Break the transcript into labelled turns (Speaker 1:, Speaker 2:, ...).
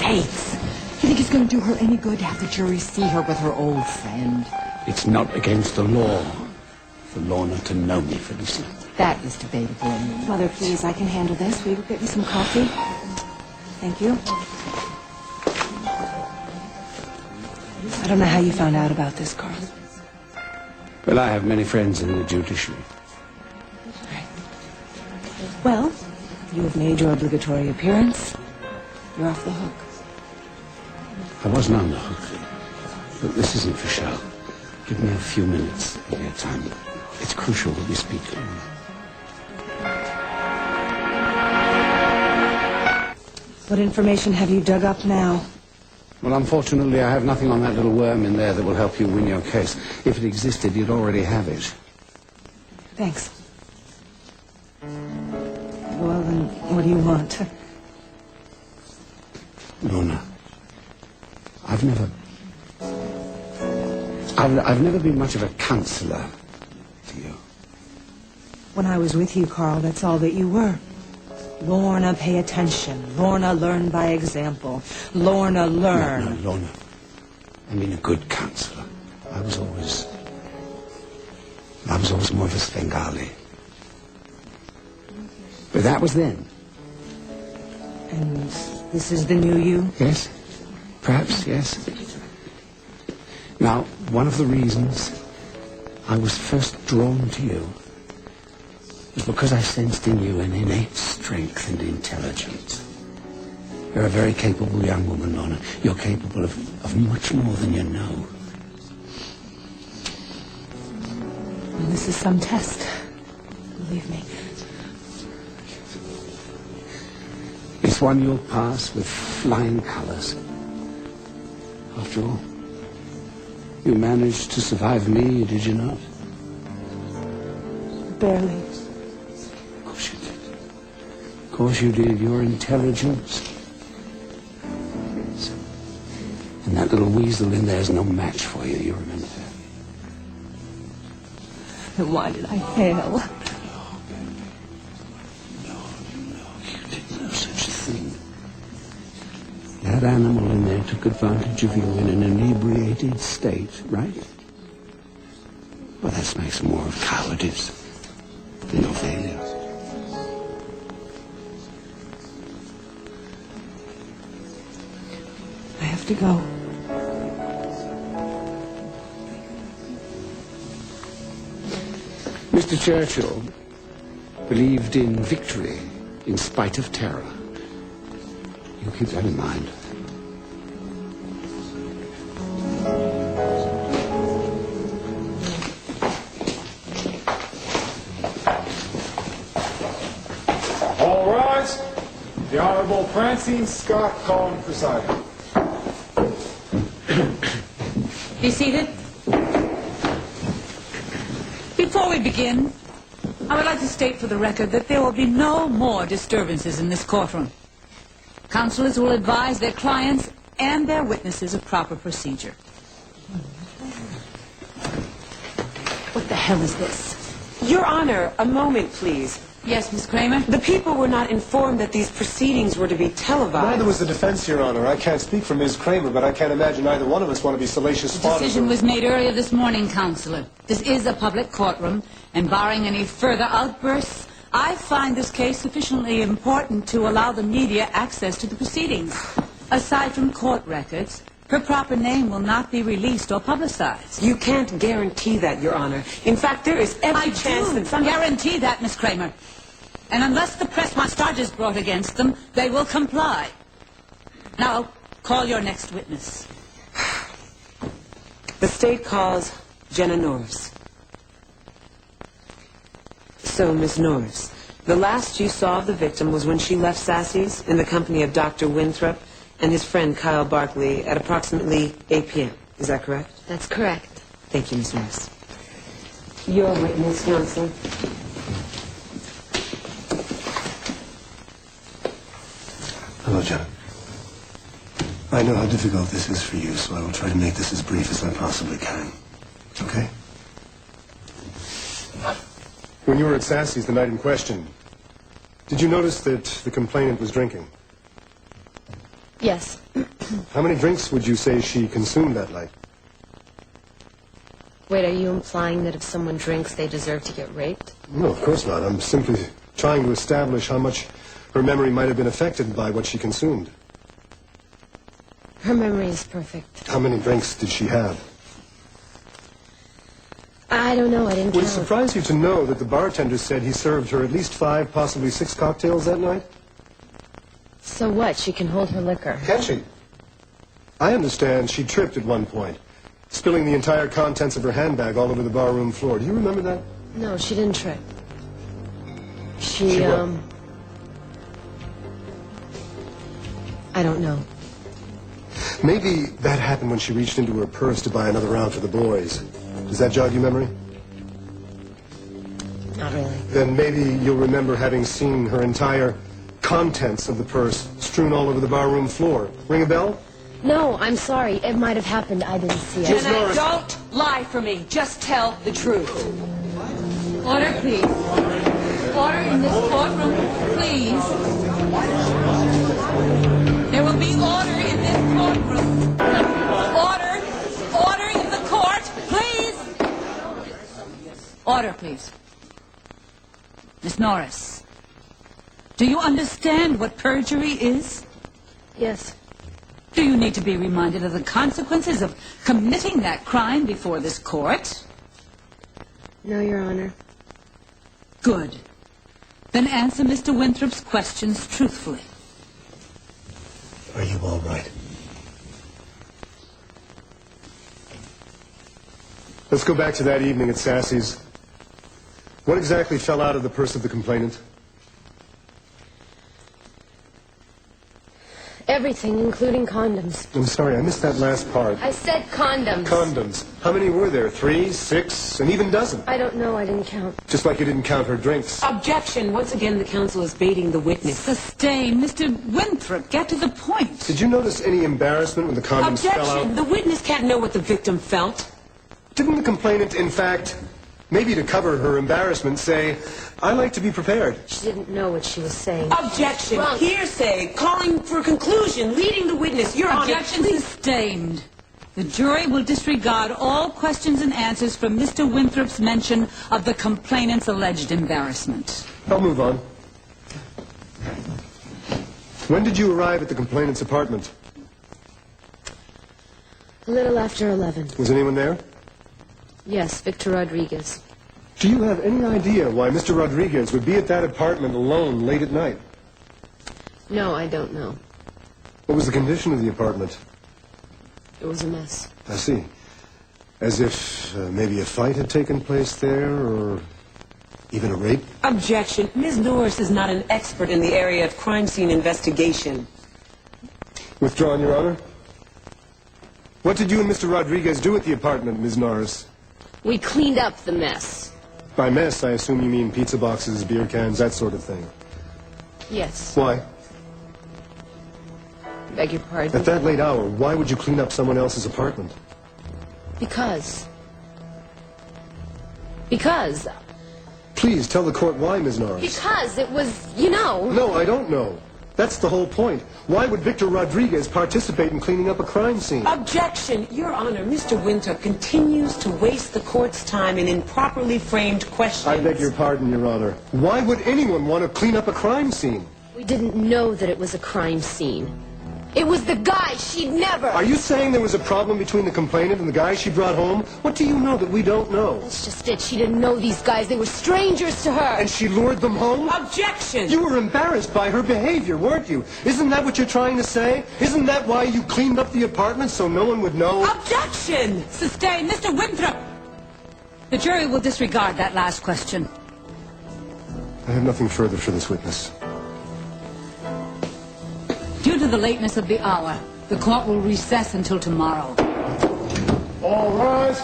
Speaker 1: hates. You think it's going to do her any good to have the jury see her with her old friend?
Speaker 2: It's not against the law for Lorna to know me, Felicia.
Speaker 1: That is debatable.
Speaker 3: Mother, please, I can handle this. Will you get me some coffee? Thank you. I don't know how you found out about this, Carl.
Speaker 2: Well, I have many friends in the judiciary.
Speaker 3: Right. Well, you have made your obligatory appearance. You're off the hook.
Speaker 2: I wasn't on the hook. But this isn't for show. Give me a few minutes of your time. It's crucial that we speak.
Speaker 3: What information have you dug up now?
Speaker 2: Well, unfortunately, I have nothing on that little worm in there that will help you win your case. If it existed, you'd already have it.
Speaker 3: Thanks. Well, then, what do you want?
Speaker 2: Lorna, I've never been much of a counselor to you.
Speaker 3: When I was with you, Carl, that's all that you were. Lorna, pay attention. Lorna, learn by example. Lorna, learn.
Speaker 2: No, Lorna. I mean a good counselor. I was always more of a Svengali. But that was then.
Speaker 3: And this is the new you?
Speaker 2: Yes. Perhaps, yes. Now, one of the reasons I was first drawn to you was because I sensed in you an innate strength and intelligence. You're a very capable young woman, Lorna. You're capable of much more than you know.
Speaker 3: And this is some test. Believe me.
Speaker 2: It's one you'll pass with flying colors. After all, you managed to survive me, did you not?
Speaker 3: Barely.
Speaker 2: Of course you did. Of course you did. Your intelligence. Yes. And that little weasel in there's no match for you, you remember that?
Speaker 3: Then why did I fail?
Speaker 2: No, you didn't know such a thing. That animal in there took advantage of you in an inebriated state, right? Well, that makes more of cowardice than of failures.
Speaker 3: I have to go.
Speaker 2: Mr. Churchill believed in victory in spite of terror. You keep that in mind.
Speaker 4: All rise. The Honorable Francine Scott Cohen presiding.
Speaker 5: Be seated. Before we begin, I would like to state for the record that there will be no more disturbances in this courtroom. Counselors will advise their clients and their witnesses of proper procedure.
Speaker 3: What the hell is this?
Speaker 6: Your Honor, a moment, please.
Speaker 5: Yes, Miss Kramer?
Speaker 6: The people were not informed that these proceedings were to be televised.
Speaker 4: Neither was the defense, Your Honor. I can't speak for Ms. Kramer, but I can't imagine either one of us want to be salacious
Speaker 5: The
Speaker 4: fathers.
Speaker 5: decision was made earlier this morning, Counselor. This is a public courtroom, and barring any further outbursts, I find this case sufficiently important to allow the media access to the proceedings. Aside from court records, her proper name will not be released or publicized.
Speaker 6: You can't guarantee that, Your Honor. In fact, there is every chance that
Speaker 5: I guarantee that, Miss Kramer. And unless the press wants charges brought against them, they will comply. Now, call your next witness.
Speaker 6: The state calls Jenna Norris. So, Miss Norris, the last you saw of the victim was when she left Sassy's in the company of Dr. Winthrop and his friend Kyle Barkley at approximately 8 p.m. Is that correct?
Speaker 3: That's correct.
Speaker 6: Thank you, Miss Norris. Your witness, counsel.
Speaker 7: Hello, Jenna. I know how difficult this is for you, so I will try to make this as brief as I possibly can. Okay?
Speaker 4: When you were at Sassy's the night in question, did you notice that the complainant was drinking?
Speaker 8: Yes.
Speaker 4: How many drinks would you say she consumed that night?
Speaker 8: Wait, are you implying that if someone drinks, they deserve to get raped?
Speaker 4: No, of course not. I'm simply trying to establish how much her memory might have been affected by what she consumed.
Speaker 8: Her memory is perfect.
Speaker 4: How many drinks did she have?
Speaker 8: I don't know. I didn't
Speaker 4: Would it
Speaker 8: count.
Speaker 4: surprise you to know that the bartender said he served her at least 5, possibly 6 cocktails that night?
Speaker 8: So what? She can hold her liquor.
Speaker 4: Can she? I understand she tripped at one point, spilling the entire contents of her handbag all over the barroom floor. Do you remember that?
Speaker 8: No, she didn't trip. She
Speaker 4: what?
Speaker 8: I don't know.
Speaker 4: Maybe that happened when she reached into her purse to buy another round for the boys. Does that jog your memory?
Speaker 8: Not really.
Speaker 4: Then maybe you'll remember having seen her entire contents of the purse strewn all over the barroom floor. Ring a bell?
Speaker 8: No, I'm sorry. It might have happened. I didn't see it.
Speaker 1: Jenna, don't lie for me. Just tell the truth.
Speaker 5: Order, please. Order in this courtroom, please. There will be order in this courtroom. Order. Order in the court, please. Order, please. Miss Norris, do you understand what perjury is?
Speaker 8: Yes.
Speaker 5: Do you need to be reminded of the consequences of committing that crime before this court?
Speaker 8: No, Your Honor.
Speaker 5: Good. Then answer Mr. Winthrop's questions truthfully.
Speaker 7: Are you all right?
Speaker 4: Let's go back to that evening at Sassy's. What exactly fell out of the purse of the complainant?
Speaker 8: Everything, including condoms.
Speaker 4: I'm sorry, I missed that last part.
Speaker 8: I said condoms.
Speaker 4: Condoms. How many were there? 3, 6, an even dozen?
Speaker 8: I don't know. I didn't count.
Speaker 4: Just like you didn't count her drinks.
Speaker 6: Objection. Once again, the counsel is baiting the witness.
Speaker 5: Sustain. Mr. Winthrop, get to the point.
Speaker 4: Did you notice any embarrassment when the condoms fell
Speaker 6: Objection.
Speaker 4: out?
Speaker 6: The witness can't know what the victim felt.
Speaker 4: Didn't the complainant, in fact, maybe to cover her embarrassment, say, I like to be prepared?
Speaker 8: She didn't know what she was saying.
Speaker 6: Objection.
Speaker 8: Drunk.
Speaker 6: Hearsay. Calling for conclusion. Leading the witness. Your Honor.
Speaker 5: Objection sustained. The jury will disregard all questions and answers from Mr. Winthrop's mention of the complainant's alleged embarrassment.
Speaker 4: I'll move on. When did you arrive at the complainant's apartment?
Speaker 8: A little after 11.
Speaker 4: Was anyone there?
Speaker 8: Yes, Victor Rodriguez.
Speaker 4: Do you have any idea why Mr. Rodriguez would be at that apartment alone late at night?
Speaker 8: No, I don't know.
Speaker 4: What was the condition of the apartment?
Speaker 8: It was a mess.
Speaker 4: I see. As if maybe a fight had taken place there, or even a rape?
Speaker 6: Objection. Ms. Norris is not an expert in the area of crime scene investigation.
Speaker 4: Withdrawn, Your Honor. What did you and Mr. Rodriguez do at the apartment, Ms. Norris?
Speaker 8: We cleaned up the mess.
Speaker 4: By mess, I assume you mean pizza boxes, beer cans, that sort of thing.
Speaker 8: Yes.
Speaker 4: Why?
Speaker 8: Beg your pardon?
Speaker 4: At that late hour, why would you clean up someone else's apartment?
Speaker 8: Because.
Speaker 4: Please, tell the court why, Ms. Norris.
Speaker 8: Because it was, you know.
Speaker 4: No, I don't know. That's the whole point. Why would Victor Rodriguez participate in cleaning up a crime scene?
Speaker 6: Objection. Your Honor, Mr. Winthrop continues to waste the court's time in improperly framed questions.
Speaker 4: I beg your pardon, Your Honor. Why would anyone want to clean up a crime scene?
Speaker 8: We didn't know that it was a crime scene. It was the guy. She'd never.
Speaker 4: Are you saying there was a problem between the complainant and the guy she brought home? What do you know that we don't know?
Speaker 8: That's just it. She didn't know these guys. They were strangers to her.
Speaker 4: And she lured them home?
Speaker 6: Objection.
Speaker 4: You were embarrassed by her behavior, weren't you? Isn't that what you're trying to say? Isn't that why you cleaned up the apartment so no one would know?
Speaker 6: Objection.
Speaker 5: Sustained. Mr. Winthrop! The jury will disregard that last question.
Speaker 4: I have nothing further for this witness.
Speaker 5: Due to the lateness of the hour, the court will recess until tomorrow.
Speaker 4: All rise.